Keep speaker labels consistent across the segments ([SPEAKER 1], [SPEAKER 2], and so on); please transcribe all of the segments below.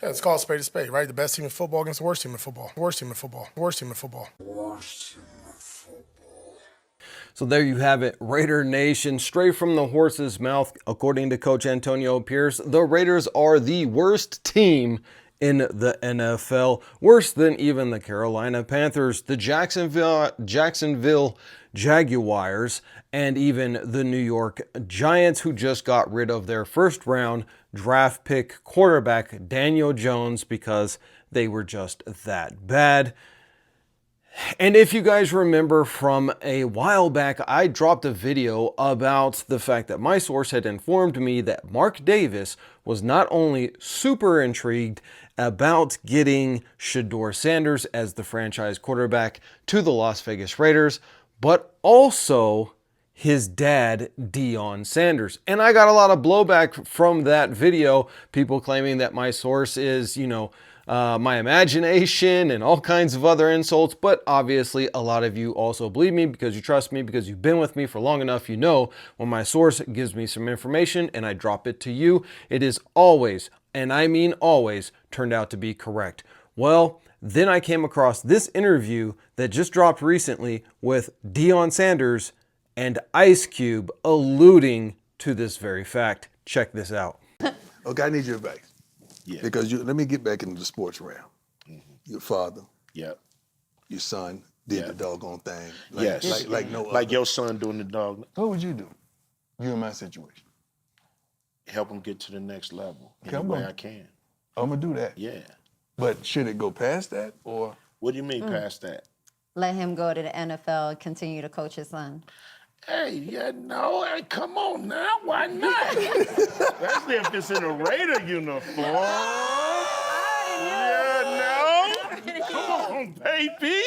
[SPEAKER 1] Yeah, it's called spade to spade, right? The best team in football against the worst team in football. Worst team in football. Worst team in football.
[SPEAKER 2] So there you have it, Raider Nation, straight from the horse's mouth. According to Coach Antonio Pierce, the Raiders are the worst team in the NFL, worse than even the Carolina Panthers, the Jacksonville Jaguars, and even the New York Giants, who just got rid of their first round draft pick quarterback Daniel Jones because they were just that bad. And if you guys remember from a while back, I dropped a video about the fact that my source had informed me that Mark Davis was not only super intrigued about getting Shedeur Sanders as the franchise quarterback to the Las Vegas Raiders, but also his dad, DEION Sanders. And I got a lot of blowback from that video, people claiming that my source is, my imagination and all kinds of other insults, but obviously a lot of you also believe me because you trust me, because you've been with me for long enough. You know, when my source gives me some information and I drop it to you, it is always, and I mean always, turned out to be correct. Well, then I came across this interview that just dropped recently with DEION Sanders and Ice Cube alluding to this very fact. Check this out.
[SPEAKER 3] Okay, I need your advice.
[SPEAKER 4] Yeah.
[SPEAKER 3] Because let me get back into the sports realm. Your father,
[SPEAKER 4] Yep.
[SPEAKER 3] your son did
[SPEAKER 4] Yeah.
[SPEAKER 3] the doggone thing.
[SPEAKER 4] Yes.
[SPEAKER 3] Like no
[SPEAKER 4] Like
[SPEAKER 3] other.
[SPEAKER 4] your son doing the dog.
[SPEAKER 3] What would you do? You in my situation.
[SPEAKER 4] Help him get to the next level
[SPEAKER 3] Okay,
[SPEAKER 4] any
[SPEAKER 3] I'm
[SPEAKER 4] way
[SPEAKER 3] gonna-
[SPEAKER 4] I can.
[SPEAKER 3] I'm gonna do that.
[SPEAKER 4] Yeah.
[SPEAKER 3] But should it go past that or?
[SPEAKER 4] What do you mean past that?
[SPEAKER 5] Let him go to the NFL and continue to coach his son.
[SPEAKER 4] Hey, hey, come on now. Why not? Especially if it's in a Raider uniform. Come on, baby.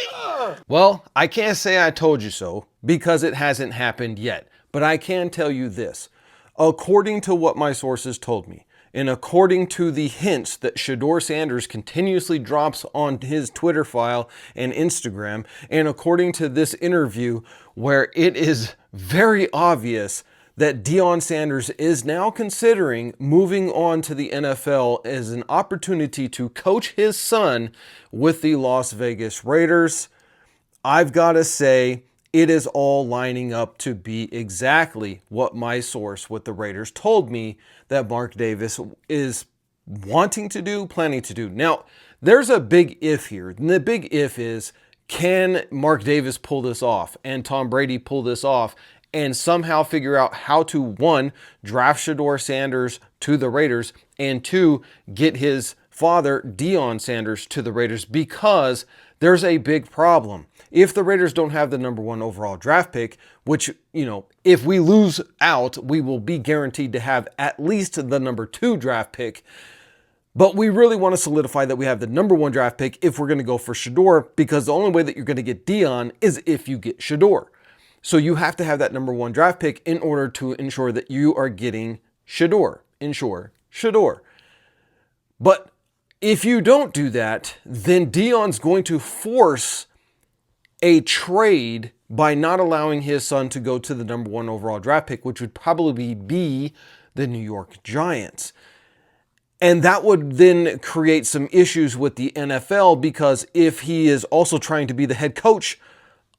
[SPEAKER 2] Well, I can't say I told you so because it hasn't happened yet, but I can tell you this. According to what my sources told me, and according to the hints that Shedeur Sanders continuously drops on his Twitter file and Instagram, and according to this interview where it is very obvious that DEION Sanders is now considering moving on to the NFL as an opportunity to coach his son with the Las Vegas Raiders, I've got to say it is all lining up to be exactly what my source with the Raiders told me that Mark Davis is wanting to do, planning to do. Now, there's a big if here. And the big if is, can Mark Davis pull this off and Tom Brady pull this off and somehow figure out how to, one, draft Shedeur Sanders to the Raiders, and two, get his father, DEION Sanders, to the Raiders, because there's a big problem. If the Raiders don't have the #1 overall draft pick, which, if we lose out, we will be guaranteed to have at least the #2 draft pick. But we really want to solidify that we have the #1 draft pick if we're going to go for Shedeur, because the only way that you're going to get DEION is if you get Shedeur. So you have to have that #1 draft pick in order to ensure that you are getting Shedeur. Shedeur. But if you don't do that, then DEION's going to force a trade by not allowing his son to go to the #1 overall draft pick, which would probably be the New York Giants. And that would then create some issues with the NFL, because if he is also trying to be the head coach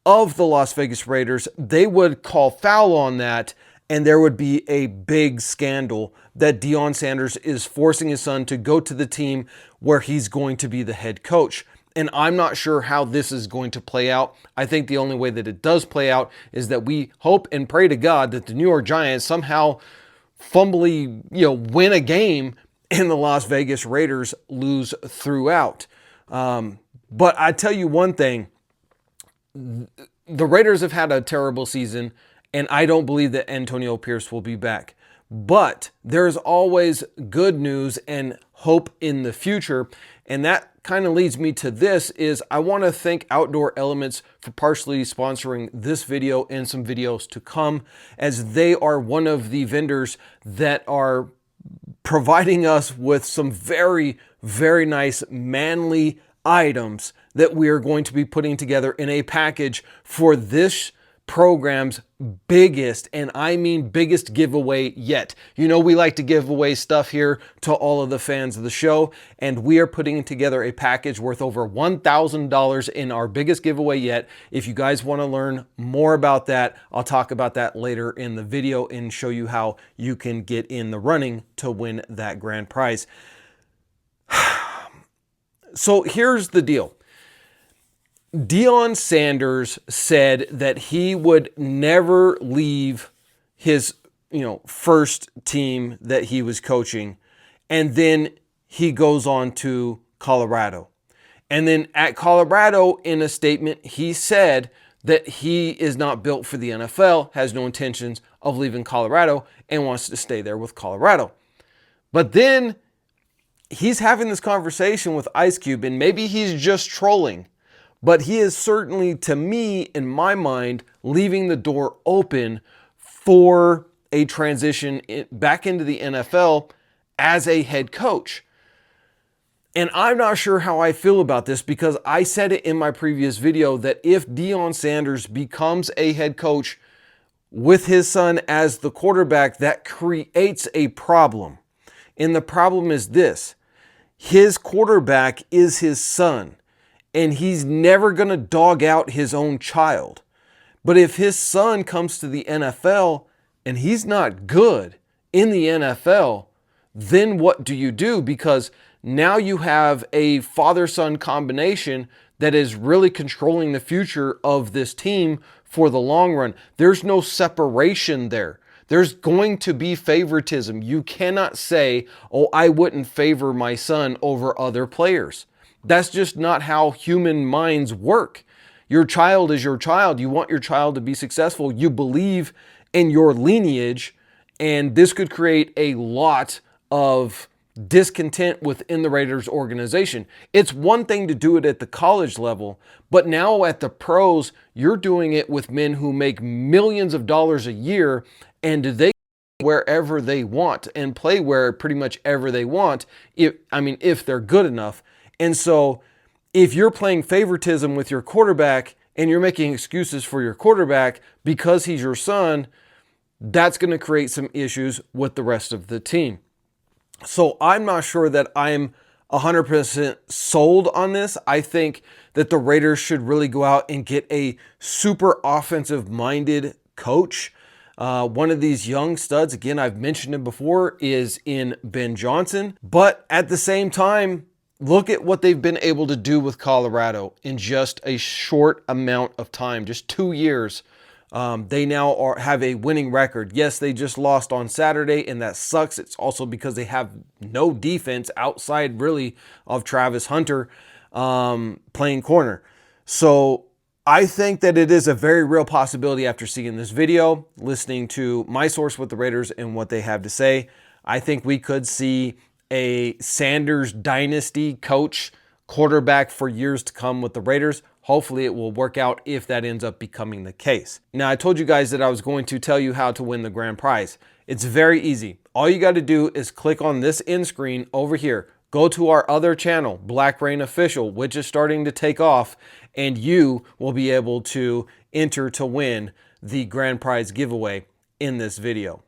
[SPEAKER 2] of the Las Vegas Raiders, they would call foul on that, and there would be a big scandal that DEION Sanders is forcing his son to go to the team where he's going to be the head coach. And I'm not sure how this is going to play out. I think the only way that it does play out is that we hope and pray to God that the New York Giants somehow fumbly, win a game and the Las Vegas Raiders lose throughout. But I tell you one thing, the Raiders have had a terrible season, and I don't believe that Antonio Pierce will be back. But there's always good news and hope in the future. And that kind of leads me to this, is I want to thank Outdoor Elements for partially sponsoring this video and some videos to come, as they are one of the vendors that are providing us with some very, very nice manly items that we are going to be putting together in a package for this program's biggest, and I mean biggest giveaway yet. You know, we like to give away stuff here to all of the fans of the show, and we are putting together a package worth over $1,000 in our biggest giveaway yet. If you guys want to learn more about that, I'll talk about that later in the video and show you how you can get in the running to win that grand prize. So here's the deal. DEION Sanders said that he would never leave his, first team that he was coaching. And then he goes on to Colorado. And then at Colorado, in a statement, he said that he is not built for the NFL, has no intentions of leaving Colorado, and wants to stay there with Colorado. But then he's having this conversation with Ice Cube, and maybe he's just trolling. But he is certainly, to me, in my mind, leaving the door open for a transition back into the NFL as a head coach. And I'm not sure how I feel about this, because I said it in my previous video that if DEION Sanders becomes a head coach with his son as the quarterback, that creates a problem. And the problem is this: his quarterback is his son. And he's never going to dog out his own child. But if his son comes to the NFL and he's not good in the NFL, then what do you do? Because now you have a father-son combination that is really controlling the future of this team for the long run. There's no separation there. There's going to be favoritism. You cannot say, oh, I wouldn't favor my son over other players. That's just not how human minds work. Your child is your child. You want your child to be successful. You believe in your lineage, and this could create a lot of discontent within the Raiders organization. It's one thing to do it at the college level, but now at the pros, you're doing it with men who make millions of dollars a year, and they wherever they want and play where pretty much ever they want, if they're good enough. And so if you're playing favoritism with your quarterback and you're making excuses for your quarterback because he's your son, that's going to create some issues with the rest of the team. So I'm not sure that I'm 100% sold on this. I think that the Raiders should really go out and get a super offensive-minded coach. One of these young studs, again, I've mentioned him before, is in Ben Johnson. But at the same time, look at what they've been able to do with Colorado in just a short amount of time, just 2 years. They now have a winning record. Yes, they just lost on Saturday, and that sucks. It's also because they have no defense outside, really, of Travis Hunter playing corner. So I think that it is a very real possibility after seeing this video, listening to my source with the Raiders and what they have to say. I think we could see a Sanders dynasty coach quarterback for years to come with the Raiders. Hopefully it will work out if that ends up becoming the case. Now, I told you guys that I was going to tell you how to win the grand prize. It's very easy. All you got to do is click on this end screen over here. Go to our other channel, Black Rain Official, which is starting to take off, and you will be able to enter to win the grand prize giveaway in this video.